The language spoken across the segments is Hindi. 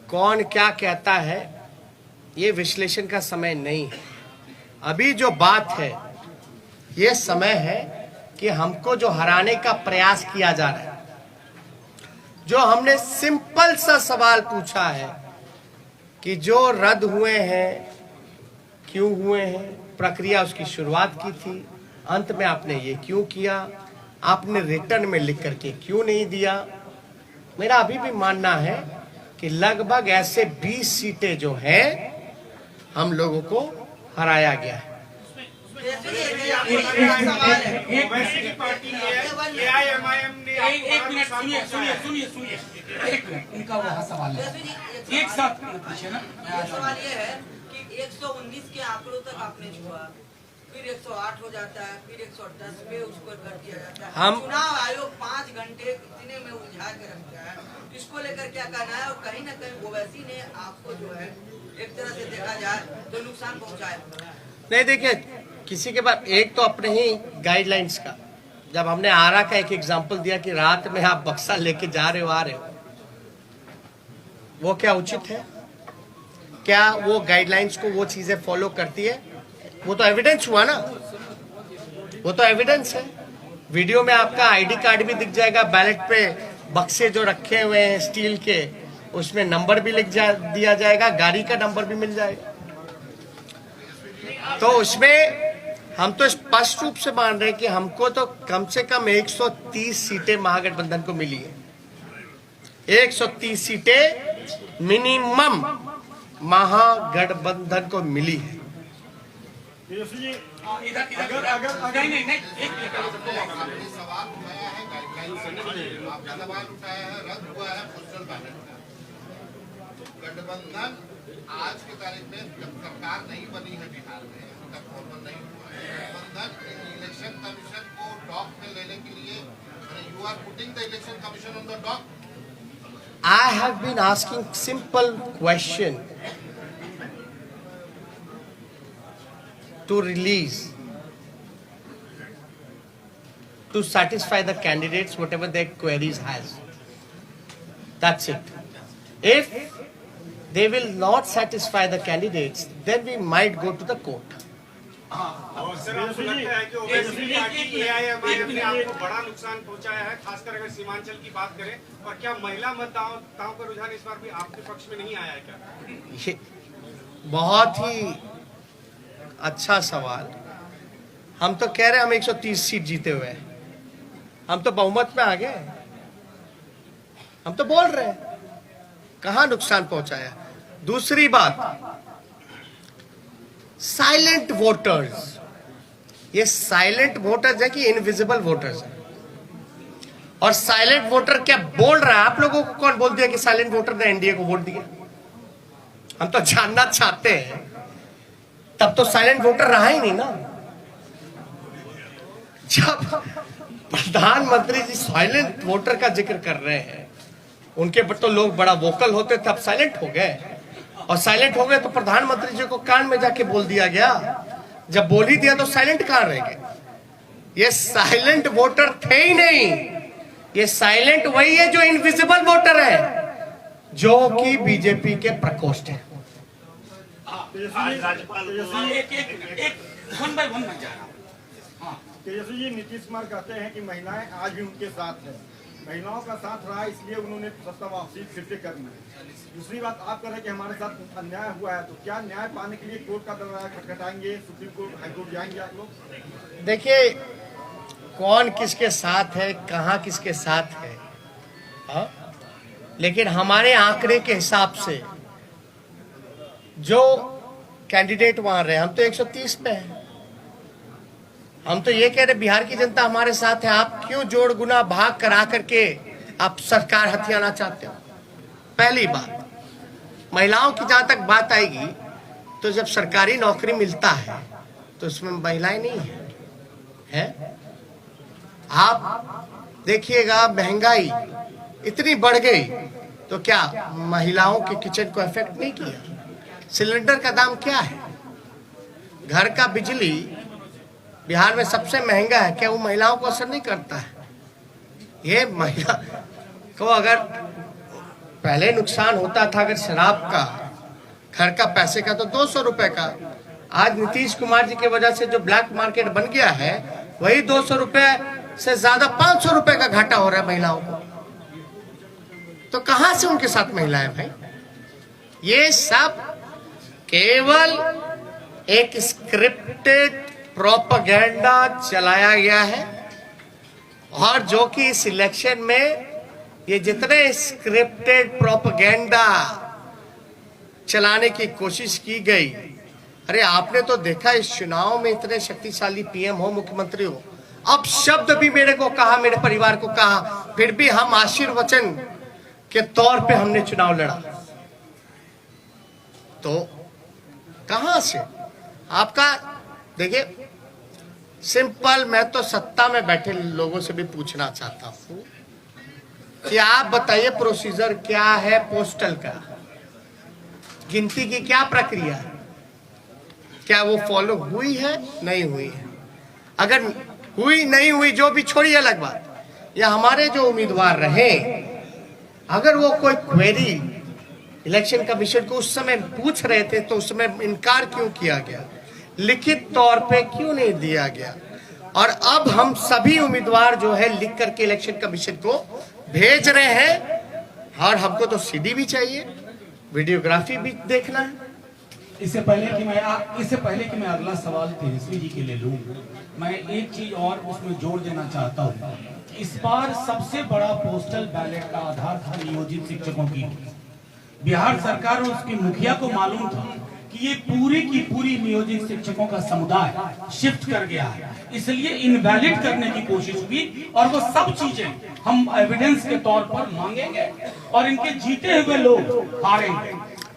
कौन क्या कहता है ये विश्लेषण का समय नहीं है। अभी जो बात है ये समय है कि हमको जो हराने का प्रयास किया जा रहा है, जो हमने सिंपल सा सवाल पूछा है कि जो रद्द हुए हैं क्यों हुए हैं, प्रक्रिया उसकी शुरुआत की थी, अंत में आपने ये क्यों किया, आपने रिटर्न में लिख करके क्यों नहीं दिया। मेरा अभी भी मानना है कि लगभग ऐसे 20 सीटें जो हैं हम लोगों को हराया गया है। इनका वह सवाल है, एक साथ पूछे ना। सवाल ये है कि 119 के आंकड़ों तक आपने छुआ, फिर 108 हो जाता है, फिर 110 पे उसको कर दिया जाता है। चुनाव आयोग 5 घंटे इतने में उलझा के रखता है, इसको लेकर क्या कहना है? और कहीं ना कहीं ओवैसी ने आपको जो है एक तरह से देखा जाए तो नुकसान पहुंचाया। नहीं, देखिए किसी के पास एक तो अपने ही गाइडलाइंस का, जब हमने आरा का एक एग्जांपल दिया कि रात में आप बक्सा लेके जा रहे हो आ रहे हो, वो क्या उचित है? क्या वो गाइडलाइंस को वो चीजें फॉलो करती है? वो तो एविडेंस हुआ ना, वो तो एविडेंस है। वीडियो में आपका आईडी कार्ड भी दिख जाएगा, बैलेट पे बक्से जो रखे हुए हैं स्टील के उसमें नंबर भी दिया जाएगा, गाड़ी का नंबर भी मिल जाएगा। तो उसमें हम तो स्पष्ट रूप से मान रहे हैं कि हमको तो कम से कम 130 सीटें महागठबंधन को मिली है। 130 सीटें मिनिमम महागठबंधन को मिली है। गठबंधन आज की तारीख में जब सरकार नहीं बनी है बिहार में, तब फॉर्मल नहीं हुआ है गठबंधन इलेक्शन कमीशन को डॉक में लेने के लिए, you are putting the election commission on the dock. I have been asking simple question to release, to satisfy the candidates whatever their queries has. That's it. If they will not satisfy the candidates, then we might go to the court. Sir, आपको लगता है कि ओवैसी पार्टी एआईएमआईएम ने आपको बड़ा नुकसान पहुंचाया है, खासकर अगर सीमांचल की बात करें? और क्या महिला मतदाताओं का रुझान इस बार भी आपके पक्ष में नहीं आया है क्या? ये बहुत ही अच्छा सवाल। हम तो कह रहे हैं हम 130 सीट जीते हुए हैं, हम तो बहुमत में आ गए, हम तो बोल रहे हैं कहां नुकसान पहुंचाया। दूसरी बात, साइलेंट वोटर्स, ये साइलेंट वोटर्स है कि इनविजिबल वोटर्स है? और साइलेंट वोटर क्या बोल रहा है? आप लोगों को कौन बोल दिया कि साइलेंट वोटर ने एनडीए को वोट दिया? हम तो जानना चाहते हैं। तब तो साइलेंट वोटर रहा ही नहीं ना। जब प्रधानमंत्री जी साइलेंट वोटर का जिक्र कर रहे हैं, उनके पर तो लोग बड़ा वोकल होते थे, अब साइलेंट हो गए। और साइलेंट हो गए तो प्रधानमंत्री जी को कान में जाके बोल दिया गया। जब बोल ही दिया तो साइलेंट कहां रह गए? ये साइलेंट वोटर थे ही नहीं, ये साइलेंट वही है जो इनविजिबल वोटर है, जो कि बीजेपी के प्रकोष्ठ है। तेजस्वी जी, नीतीश कुमार कहते हैं कि महिलाएं आज भी उनके साथ हैं, महिलाओं का साथ रहा इसलिए उन्होंने सत्ता वापसी फिर से करनी है। दूसरी बात, आप कह रहे हैं कि हमारे साथ अन्याय हुआ है, तो क्या न्याय पाने के लिए कोर्ट का दरवाजा खटखटाएंगे, सुप्रीम कोर्ट, हाईकोर्ट जाएंगे आप लोग? देखिए, कौन किसके साथ है, कहां किसके साथ है, हा? लेकिन हमारे आंकड़े के हिसाब से जो कैंडिडेट वहां रहे, हम तो 130 पे हैं। हम तो ये कह रहे बिहार की जनता हमारे साथ है। आप क्यों जोड़ गुना भाग करा करके आप सरकार हथियाना चाहते हो? पहली बात, महिलाओं की जहां तक बात आएगी, तो जब सरकारी नौकरी मिलता है तो उसमें महिलाएं नहीं है? आप देखिएगा, महंगाई इतनी बढ़ गई तो क्या महिलाओं के किचन को इफेक्ट नहीं किया? सिलेंडर का दाम क्या है? घर का बिजली बिहार में सबसे महंगा है, क्या वो महिलाओं को असर नहीं करता है? ये महिला को अगर पहले नुकसान होता था अगर शराब का, घर का, पैसे का तो 200 रुपए का। आज नीतीश कुमार जी की वजह से जो ब्लैक मार्केट बन गया है, वही 200 रुपए से ज्यादा 500 रुपए का घाटा हो रहा है महिलाओं को। तो कहां से उनके साथ महिलाएं भाई? ये सब केवल एक स्क्रिप्टेड प्रोपेगेंडा चलाया गया है, और जो कि इस इलेक्शन में ये जितने स्क्रिप्टेड प्रोपेगेंडा चलाने की कोशिश की गई, अरे आपने तो देखा इस चुनाव में इतने शक्तिशाली पीएम हो, मुख्यमंत्री हो, अब शब्द भी मेरे को कहा, मेरे परिवार को कहा, फिर भी हम आशीर्वचन के तौर पे हमने चुनाव लड़ा। तो कहां से आपका? देखिए सिंपल, मैं तो सत्ता में बैठे लोगों से भी पूछना चाहता हूं कि आप बताइए प्रोसीजर क्या है पोस्टल का, गिनती की क्या प्रक्रिया है, क्या वो फॉलो हुई है, नहीं हुई है? अगर हुई नहीं हुई, जो भी छोड़िए अलग बात, या हमारे जो उम्मीदवार रहे, अगर वो कोई क्वेरी इलेक्शन कमीशन को उस समय पूछ रहे थे तो उस समय इनकार क्यों किया गया, लिखित तौर पे क्यों नहीं दिया गया? और अब हम सभी उम्मीदवार जो है लिख करके इलेक्शन कमीशन को भेज रहे हैं, और हमको तो सीडी भी चाहिए, वीडियोग्राफी भी देखना है। इससे पहले कि मैं अगला सवाल तेजस्वी जी के लिए लूं, मैं एक चीज और उसमें जोड़ देना चाहता हूं। इस बार सबसे बड़ा पोस्टल बैलेट का आधार था नियोजित शिक्षकों की। बिहार सरकार और उसके मुखिया को मालूम था कि ये पूरी की पूरी नियोजित शिक्षकों का समुदाय शिफ्ट कर गया है, इसलिए इनवैलिड करने की कोशिश हुई, और वो सब चीजें हम एविडेंस के तौर पर मांगेंगे और इनके जीते हुए लोग हारेंगे।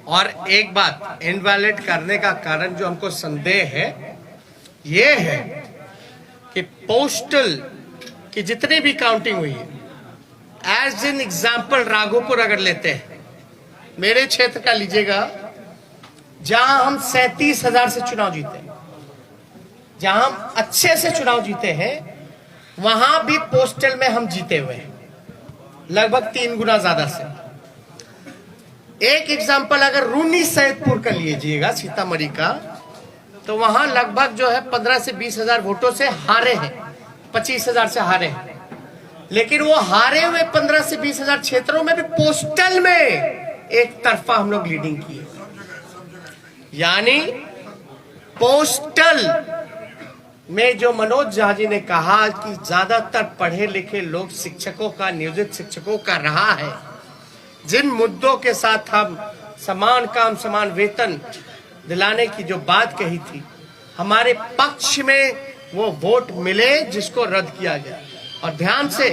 और एक बात, इनवैलिड करने का कारण जो हमको संदेह है, ये है कि पोस्टल की जितनी भी काउंटिंग हुई है, एज एन एग्जाम्पल राघोपुर अगर लेते हैं, मेरे क्षेत्र का लीजिएगा, जहां हम 37,000 से चुनाव जीते, जहां हम अच्छे से चुनाव जीते हैं, वहां भी पोस्टल में हम जीते हुए हैं, लगभग 3 गुना ज्यादा से। एक एग्जाम्पल अगर रूनी सैदपुर का लीजिएगा, सीतामढ़ी का, तो वहां लगभग जो है 15 से 20,000 वोटों से हारे हैं, 25,000 से हारे हैं। लेकिन वो हारे हुए 15 से 20,000 क्षेत्रों में भी पोस्टल में एक तरफा हम लोग लीडिंग किए। यानी पोस्टल में जो मनोज झा जी ने कहा कि ज्यादातर पढ़े लिखे लोग शिक्षकों का, नियोजित शिक्षकों का रहा है, जिन मुद्दों के साथ हम समान काम समान वेतन दिलाने की जो बात कही थी, हमारे पक्ष में वो वोट मिले, जिसको रद्द किया गया। और ध्यान से,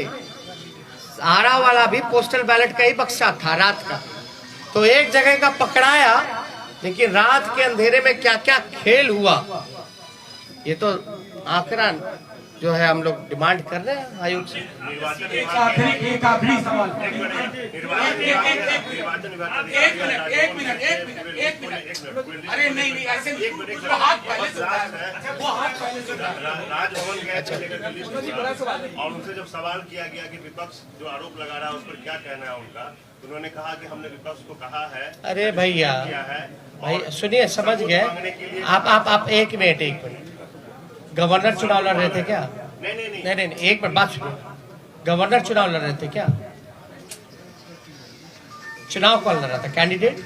आरा वाला भी पोस्टल बैलेट का ही बक्सा था रात का, तो एक जगह का पकड़ाया, लेकिन रात के अंधेरे में क्या क्या खेल हुआ, ये तो आंकड़ा जो है हम लोग डिमांड कर रहे हैं आयोग से। एक आखिरी सवाल। एक मिनट। अरे नहीं ऐसे वो हाथ पहले से राजभवन गए थे और उनसे जब सवाल किया गया कि विपक्ष जो आरोप लगा रहा है उस पर क्या कहना है उनका, उन्होंने कहा कि हमने विपक्ष को कहा है। अरे भैया भाई सुनिए, समझ गए आप। एक मिनट, गवर्नर चुनाव लड़ रहे थे क्या? नहीं, एक मिनट बात सुनिए। गवर्नर चुनाव लड़ रहे थे क्या? चुनाव कौन लड़ रहा था? कैंडिडेट।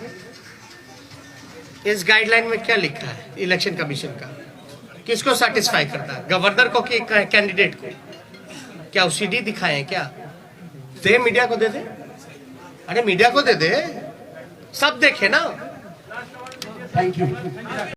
इस गाइडलाइन में क्या लिखा है इलेक्शन कमीशन का? किसको सेटिस्फाई करता है, गवर्नर को कि कैंडिडेट को? क्या वो सीडी दिखाए क्या? दे, मीडिया को दे दे। अरे मीडिया को दे दे, सब देखे ना। Thank you.